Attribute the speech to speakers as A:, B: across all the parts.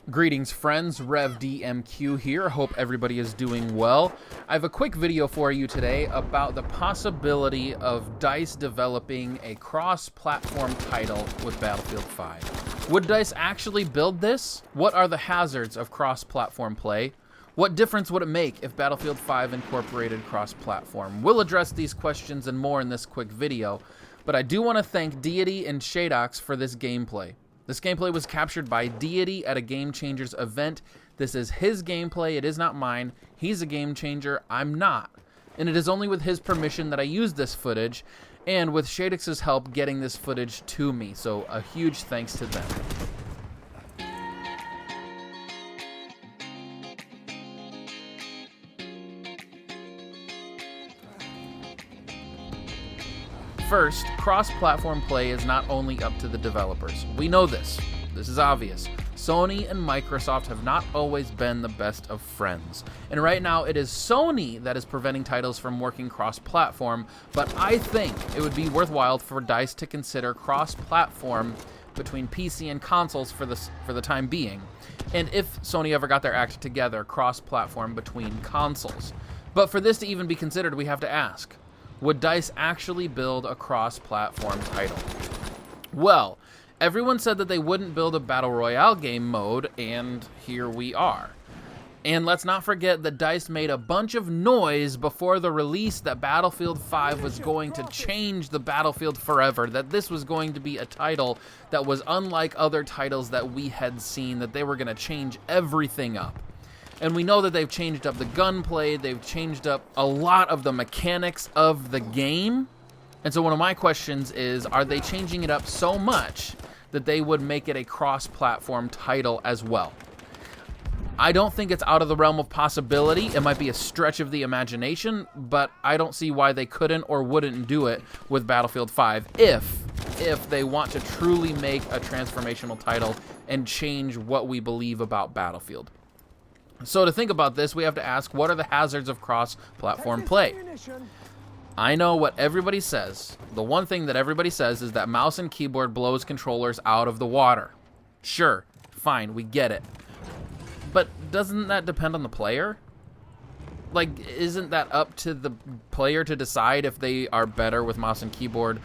A: Greetings friends, RevDMQ here. Hope everybody is doing well. I have a quick video for you today about the possibility of DICE developing a cross-platform title with Battlefield 5. Would DICE actually build this? What are the hazards of cross-platform play? What difference would it make if Battlefield 5 incorporated cross-platform? We'll address these questions and more in this quick video, but I do want to thank Deity and Shadox for this gameplay. This gameplay was captured by Deity at a Game Changers event. This is his gameplay, it is not mine. He's a game changer, I'm not. And it is only with his permission that I use this footage, and with Shadox's help getting this footage to me, so a huge thanks to them. First, cross-platform play is not only up to the developers. We know this. This is obvious. Sony and Microsoft have not always been the best of friends. And right now, it is Sony that is preventing titles from working cross-platform, but I think it would be worthwhile for DICE to consider cross-platform between PC and consoles for the time being. And if Sony ever got their act together, cross-platform between consoles. But for this to even be considered, we have to ask, would DICE actually build a cross-platform title? Well, everyone said that they wouldn't build a Battle Royale game mode, and here we are. And let's not forget that DICE made a bunch of noise before the release that Battlefield 5 was going to change the Battlefield forever, that this was going to be a title that was unlike other titles that we had seen, that they were going to change everything up. And we know that they've changed up the gunplay, they've changed up a lot of the mechanics of the game. And so one of my questions is, are they changing it up so much that they would make it a cross-platform title as well? I don't think it's out of the realm of possibility. It might be a stretch of the imagination, but I don't see why they couldn't or wouldn't do it with Battlefield 5 if they want to truly make a transformational title and change what we believe about Battlefield. So to think about this, we have to ask, what are the hazards of cross-platform play? I know what everybody says. The one thing that everybody says is that mouse and keyboard blows controllers out of the water. Sure, fine, we get it. But doesn't that depend on the player? Like, isn't that up to the player to decide if they are better with mouse and keyboard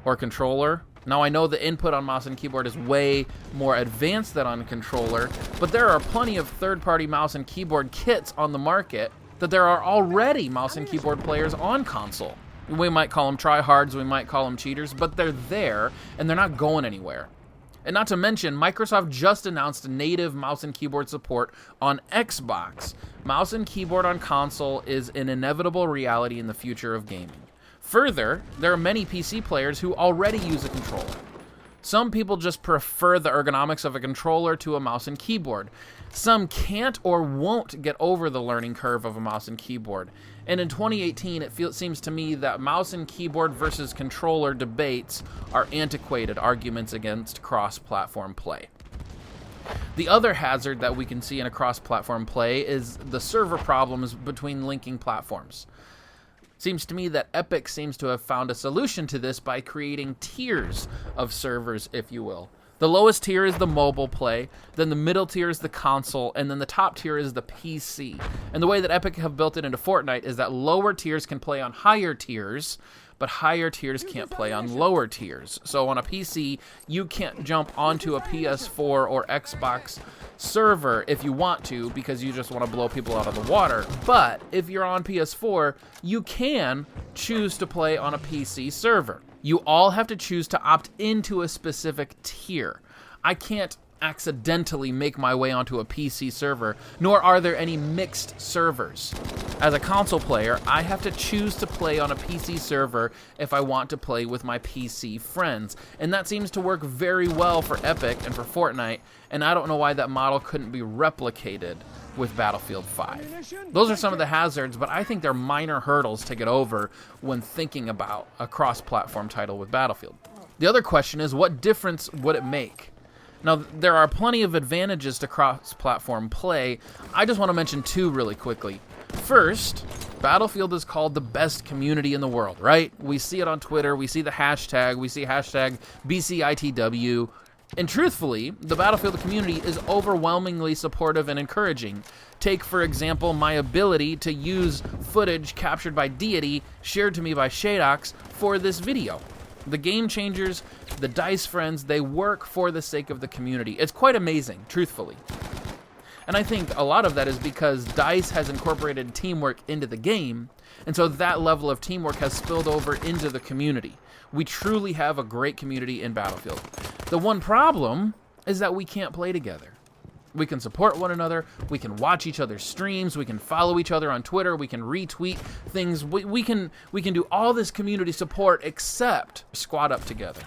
A: or controller? Now, I know the input on mouse and keyboard is way more advanced than on controller, but there are plenty of third-party mouse and keyboard kits on the market that there are already mouse and keyboard players on console. We might call them tryhards, we might call them cheaters, but they're there, and they're not going anywhere. And not to mention, Microsoft just announced native mouse and keyboard support on Xbox. Mouse and keyboard on console is an inevitable reality in the future of gaming. Further, there are many PC players who already use a controller. Some people just prefer the ergonomics of a controller to a mouse and keyboard. Some can't or won't get over the learning curve of a mouse and keyboard. And in 2018, it seems to me that mouse and keyboard versus controller debates are antiquated arguments against cross-platform play. The other hazard that we can see in a cross-platform play is the server problems between linking platforms. Seems to me that Epic seems to have found a solution to this by creating tiers of servers, if you will. The lowest tier is the mobile play, then the middle tier is the console, and then the top tier is the PC. And the way that Epic have built it into Fortnite is that lower tiers can play on higher tiers, but higher tiers can't play on lower tiers. So on a PC, you can't jump onto a PS4 or Xbox server if you want to because you just want to blow people out of the water. But if you're on PS4, you can choose to play on a PC server. You all have to choose to opt into a specific tier. I can't accidentally make my way onto a PC server, nor are there any mixed servers. As a console player, I have to choose to play on a PC server if I want to play with my PC friends, and that seems to work very well for Epic and for Fortnite, and I don't know why that model couldn't be replicated with Battlefield 5. Those are some of the hazards, but I think they're minor hurdles to get over when thinking about a cross-platform title with Battlefield. The other question is, what difference would it make? Now, there are plenty of advantages to cross-platform play. I just want to mention two really quickly. First, Battlefield is called the best community in the world, right? We see it on Twitter, we see the hashtag, we see hashtag BCITW, And truthfully, the Battlefield community is overwhelmingly supportive and encouraging. Take, for example, my ability to use footage captured by Deity, shared to me by Shadox, for this video. The game changers, the DICE friends, they work for the sake of the community. It's quite amazing, truthfully. And I think a lot of that is because DICE has incorporated teamwork into the game, and so that level of teamwork has spilled over into the community. We truly have a great community in Battlefield. The one problem is that we can't play together. We can support one another, we can watch each other's streams, we can follow each other on Twitter, we can retweet things, we can do all this community support except squad up together.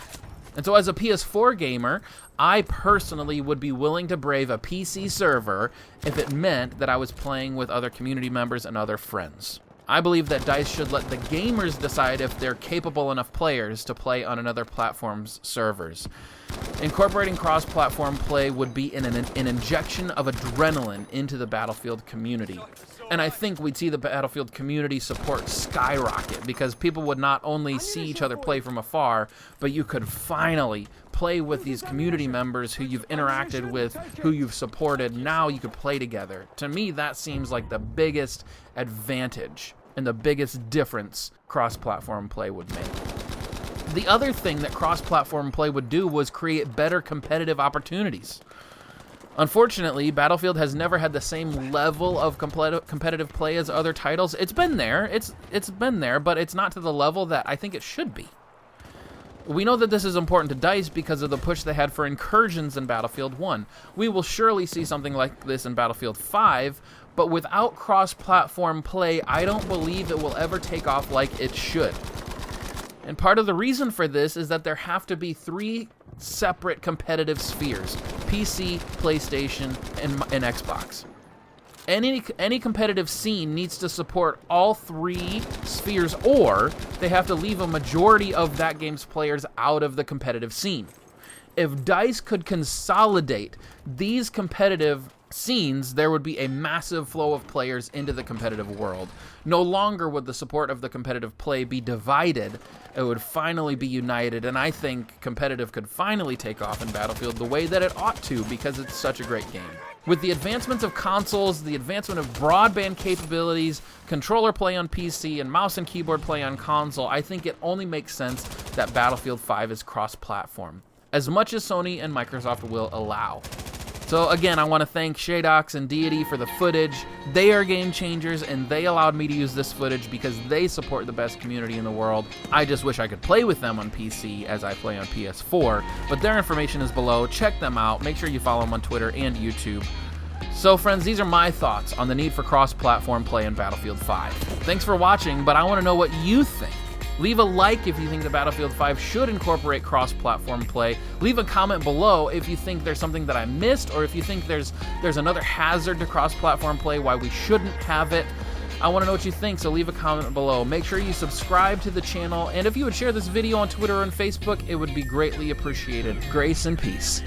A: And so as a PS4 gamer, I personally would be willing to brave a PC server if it meant that I was playing with other community members and other friends. I believe that DICE should let the gamers decide if they're capable enough players to play on another platform's servers. Incorporating cross-platform play would be an injection of adrenaline into the Battlefield community. And I think we'd see the Battlefield community support skyrocket because people would not only see each other play from afar, but you could finally play with these community members who you've interacted with, who you've supported. Now you could play together. To me, that seems like the biggest advantage and the biggest difference cross-platform play would make. The other thing that cross-platform play would do was create better competitive opportunities. Unfortunately, Battlefield has never had the same level of competitive play as other titles. It's been there, it's been there, but it's not to the level that I think it should be. We know that this is important to DICE because of the push they had for incursions in Battlefield 1. We will surely see something like this in Battlefield 5, but without cross-platform play, I don't believe it will ever take off like it should. And part of the reason for this is that there have to be 3 separate competitive spheres: PC, PlayStation, and Xbox. Any competitive scene needs to support all 3 spheres, or they have to leave a majority of that game's players out of the competitive scene. If DICE could consolidate these competitive scenes, there would be a massive flow of players into the competitive world. No longer would the support of the competitive play be divided. It would finally be united, and I think competitive could finally take off in Battlefield the way that it ought to because it's such a great game. With the advancements of consoles, the advancement of broadband capabilities, controller play on PC, and mouse and keyboard play on console, I think it only makes sense that Battlefield 5 is cross-platform, as much as Sony and Microsoft will allow. So again, I want to thank Shadox and Deity for the footage. They are game changers, and they allowed me to use this footage because they support the best community in the world. I just wish I could play with them on PC as I play on PS4, but their information is below. Check them out. Make sure you follow them on Twitter and YouTube. So friends, these are my thoughts on the need for cross-platform play in Battlefield 5. Thanks for watching, but I want to know what you think. Leave a like if you think that Battlefield 5 should incorporate cross-platform play. Leave a comment below if you think there's something that I missed, or if you think there's another hazard to cross-platform play, why we shouldn't have it. I want to know what you think, so leave a comment below. Make sure you subscribe to the channel, and if you would share this video on Twitter and Facebook, it would be greatly appreciated. Grace and peace.